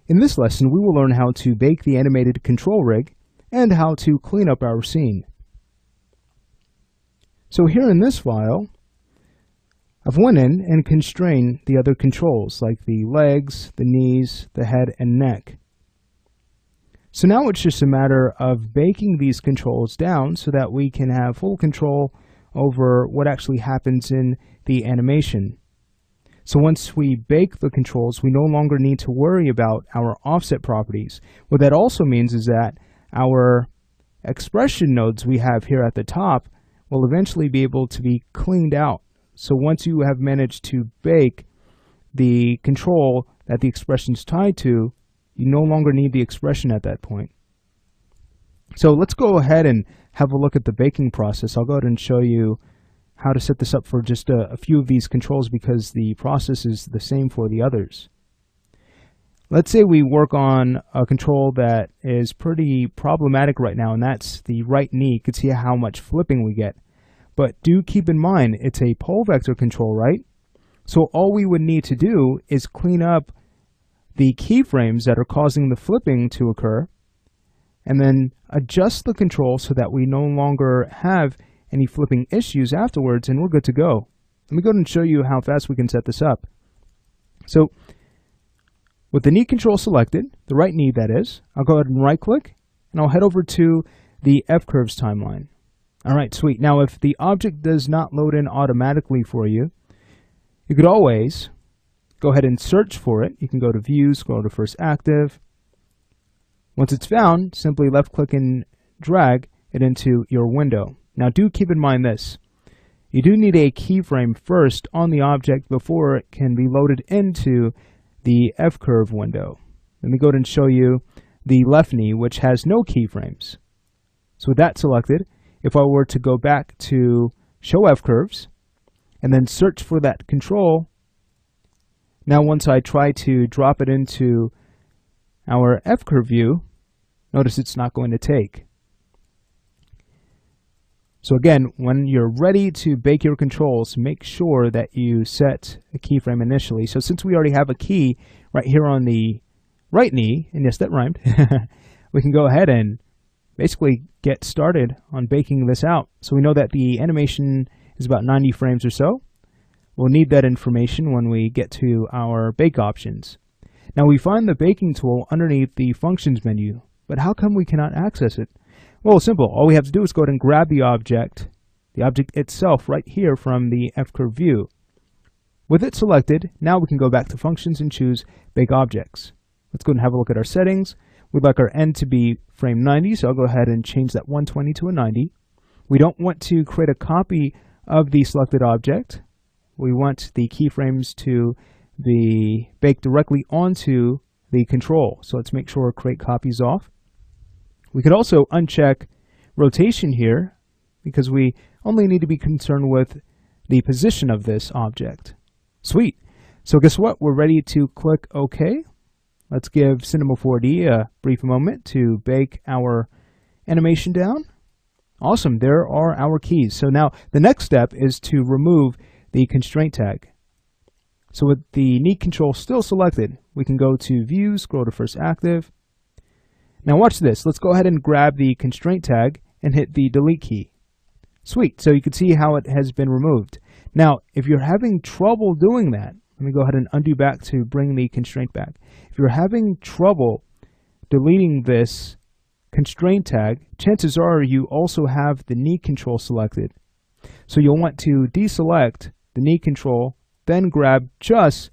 In this lesson, we will learn how to bake the animated control rig and how to clean up our scene. So here in this file, I've went in and constrained the other controls like the legs, the knees, the head, and neck. So now it's just a matter of baking these controls down so that we can have full control over what actually happens in the animation. So once we bake the controls, we no longer need to worry about our offset properties. What that also means is that our expression nodes we have here at the top will eventually be able to be cleaned out. So once you have managed to bake the control that the expression is tied to, you no longer need the expression at that point. So let's go ahead and have a look at the baking process. I'll go ahead and show you how to set this up for just a few of these controls because the process is the same for the others. Let's say we work on a control that is pretty problematic right now, and that's the right knee. You can see how much flipping we get. But do keep in mind, it's a pole vector control, right? So all we would need to do is clean up the keyframes that are causing the flipping to occur, and then adjust the control so that we no longer have any flipping issues afterwards, and we're good to go. Let me go ahead and show you how fast we can set this up. So with the knee control selected, the right knee that is, I'll go ahead and right click and I'll head over to the F-curves timeline. Alright, sweet. Now if the object does not load in automatically for you, you could always go ahead and search for it. You can go to View, scroll to First Active. Once it's found, simply left click and drag it into your window. Now do keep in mind this. You do need a keyframe first on the object before it can be loaded into the F-curve window. Let me go ahead and show you the left knee, which has no keyframes. So with that selected, if I were to go back to Show F-curves and then search for that control, now once I try to drop it into our F-curve view, notice it's not going to take. So again, when you're ready to bake your controls, make sure that you set a keyframe initially. So since we already have a key right here on the right knee, and yes, that rhymed, we can go ahead and basically get started on baking this out. So we know that the animation is about 90 frames or so. We'll need that information when we get to our bake options. Now we find the baking tool underneath the functions menu, but how come we cannot access it? Well, simple. All we have to do is go ahead and grab the object itself right here from the F-curve view. With it selected, now we can go back to functions and choose Bake Objects. Let's go ahead and have a look at our settings. We'd like our end to be frame 90, so I'll go ahead and change that 120 to a 90. We don't want to create a copy of the selected object. We want the keyframes to be baked directly onto the control. So let's make sure Create Copies off. We could also uncheck rotation here because we only need to be concerned with the position of this object. Sweet. So guess what? We're ready to click OK. Let's give Cinema 4D a brief moment to bake our animation down. Awesome. There are our keys. So now the next step is to remove the constraint tag. So with the knee control still selected, we can go to View, scroll to First Active. Now watch this. Let's go ahead and grab the constraint tag and hit the delete key. Sweet. So you can see how it has been removed. Now, if you're having trouble doing that, let me go ahead and undo back to bring the constraint back. If you're having trouble deleting this constraint tag, chances are you also have the knee control selected. So you'll want to deselect the knee control, then grab just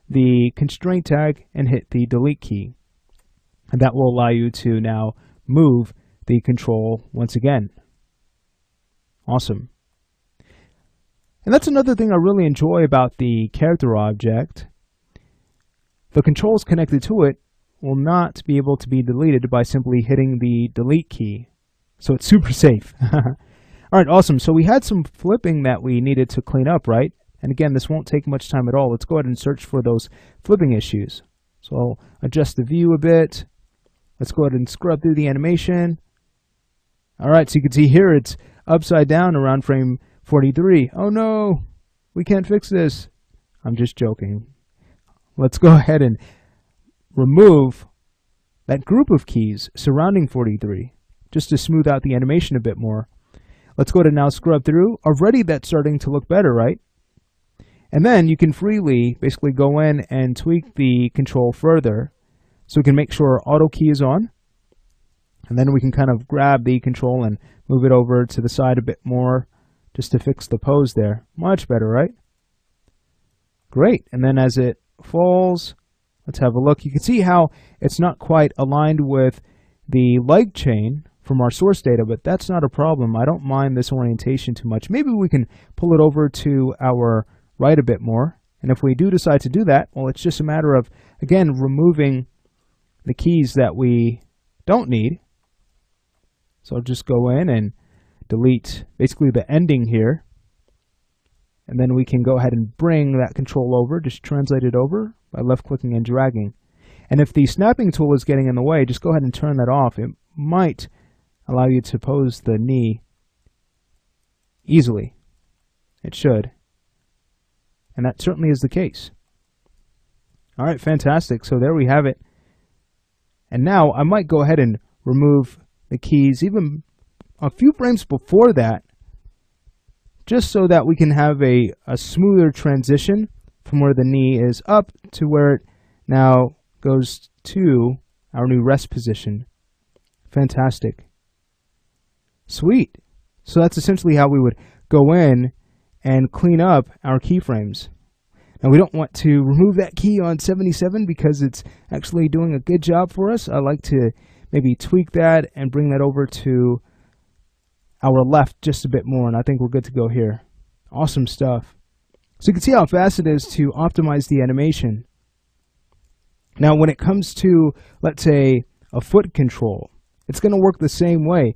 the constraint tag and hit the delete key. And that will allow you to now move the control once again. Awesome. And that's another thing I really enjoy about the character object. The controls connected to it will not be able to be deleted by simply hitting the delete key. So it's super safe. Alright, awesome. So we had some flipping that we needed to clean up, right? And again, this won't take much time at all. Let's go ahead and search for those flipping issues. So I'll adjust the view a bit. Let's go ahead and scrub through the animation. Alright, so you can see here it's upside down around frame 43. Oh no, we can't fix this. I'm just joking. Let's go ahead and remove that group of keys surrounding 43 just to smooth out the animation a bit more. Let's go to now scrub through. Already that's starting to look better, right? And then you can freely basically go in and tweak the control further so we can make sure our auto key is on. And then we can kind of grab the control and move it over to the side a bit more just to fix the pose there. Much better, right? Great. And then as it falls, let's have a look. You can see how it's not quite aligned with the leg chain from our source data, but that's not a problem. I don't mind this orientation too much. Maybe we can pull it over to our right a bit more. And if we do decide to do that, well, it's just a matter of, again, removing the keys that we don't need. So I'll just go in and delete basically the ending here. And then we can go ahead and bring that control over, just translate it over by left-clicking and dragging. And if the snapping tool is getting in the way, just go ahead and turn that off. It might allow you to pose the knee easily. It should. And that certainly is the case. All right, fantastic. So there we have it. And now I might go ahead and remove the keys even a few frames before that, just so that we can have a smoother transition from where the knee is up to where it now goes to our new rest position. Fantastic. Sweet. So that's essentially how we would go in and clean up our keyframes. Now we don't want to remove that key on 77 because it's actually doing a good job for us. I like to maybe tweak that and bring that over to our left just a bit more, and I think we're good to go here. Awesome stuff. So you can see how fast it is to optimize the animation. Now when it comes to, let's say, a foot control, it's going to work the same way.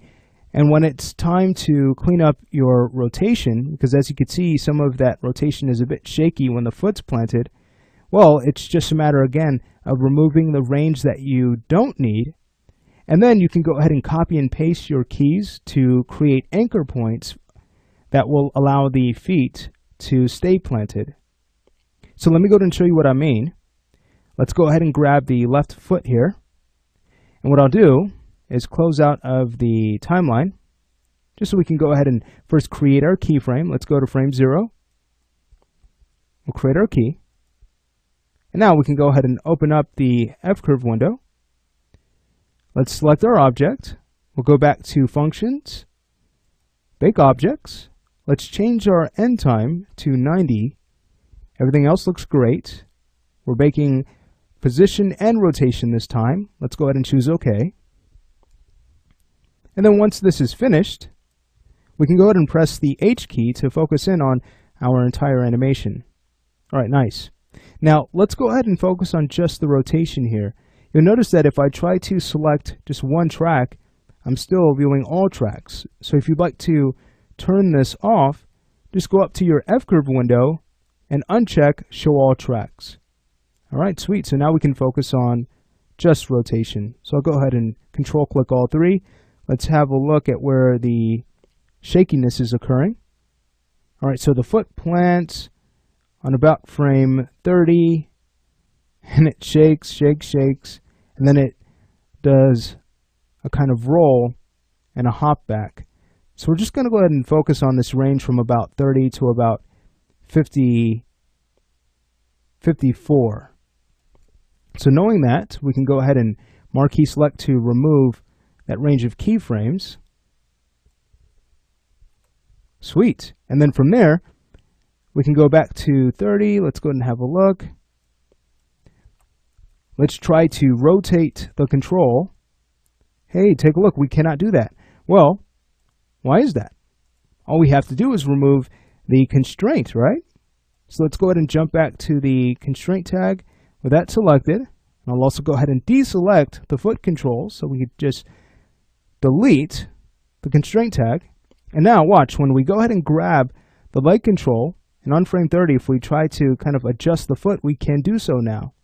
And when it's time to clean up your rotation, because as you can see, some of that rotation is a bit shaky when the foot's planted, well, it's just a matter, again, of removing the range that you don't need. And then you can go ahead and copy and paste your keys to create anchor points that will allow the feet to stay planted. So let me go ahead and show you what I mean. Let's go ahead and grab the left foot here. And what I'll do is close out of the timeline, just so we can go ahead and first create our keyframe. Let's go to frame 0. We'll create our key. And now we can go ahead and open up the F-curve window. Let's select our object. We'll go back to Functions, Bake Objects. Let's change our end time to 90. Everything else looks great. We're baking position and rotation this time. Let's go ahead and choose OK. And then once this is finished, we can go ahead and press the H key to focus in on our entire animation. All right, nice. Now let's go ahead and focus on just the rotation here. You'll notice that if I try to select just one track, I'm still viewing all tracks. So if you'd like to turn this off, just go up to your F-curve window and uncheck Show All Tracks. All right, sweet. So now we can focus on just rotation. So I'll go ahead and Control-click all three. Let's have a look at where the shakiness is occurring. All right, so the foot plants on about frame 30. And it shakes, shakes, and then it does a kind of roll and a hop back. So we're just going to go ahead and focus on this range from about 30 to about 50, 54. So knowing that, we can go ahead and marquee select to remove that range of keyframes. Sweet. And then from there, we can go back to 30. Let's go ahead and have a look. Let's try to rotate the control. Hey, take a look. We cannot do that. Well, why is that? All we have to do is remove the constraint, right? So let's go ahead and jump back to the constraint tag with that selected. And I'll also go ahead and deselect the foot control so we could just delete the constraint tag. And now watch, when we go ahead and grab the leg control, and on frame 30, if we try to kind of adjust the foot, we can do so now.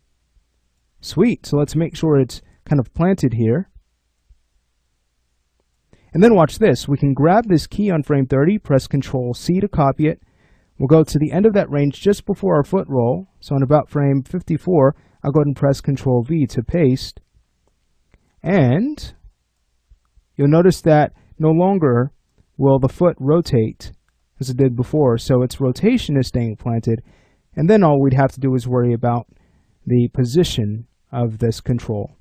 Sweet. So let's make sure it's kind of planted here. And then watch this. We can grab this key on frame 30, press Control C to copy it. We'll go to the end of that range just before our foot roll. So on about frame 54, I'll go ahead and press Control V to paste. And you'll notice that no longer will the foot rotate as it did before. So its rotation is staying planted. And then all we'd have to do is worry about the position of this control.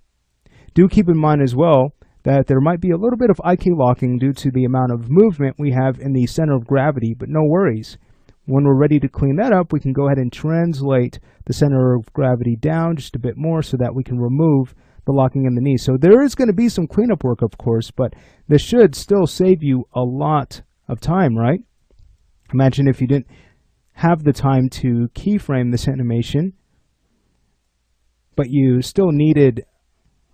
Do keep in mind as well that there might be a little bit of IK locking due to the amount of movement we have in the center of gravity, but no worries. When we're ready to clean that up, we can go ahead and translate the center of gravity down just a bit more so that we can remove the locking in the knee. So there is going to be some cleanup work, of course, but this should still save you a lot of time, right? Imagine if you didn't have the time to keyframe this animation, but you still needed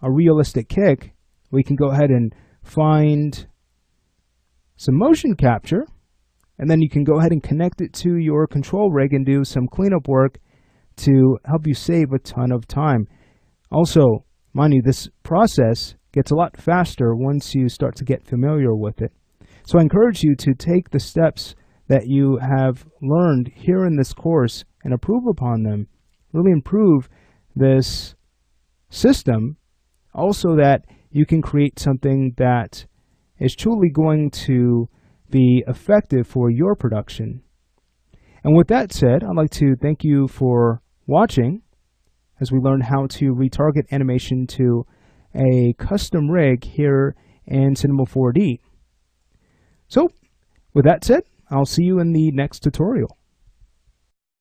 a realistic kick. We can go ahead and find some motion capture, and then you can go ahead and connect it to your control rig and do some cleanup work to help you save a ton of time. Also, mind you, this process gets a lot faster once you start to get familiar with it. So I encourage you to take the steps that you have learned here in this course and improve upon them. Really improve this system, also that you can create something that is truly going to be effective for your production. And with that said, I'd like to thank you for watching as we learn how to retarget animation to a custom rig here in Cinema 4D. So, with that said, I'll see you in the next tutorial.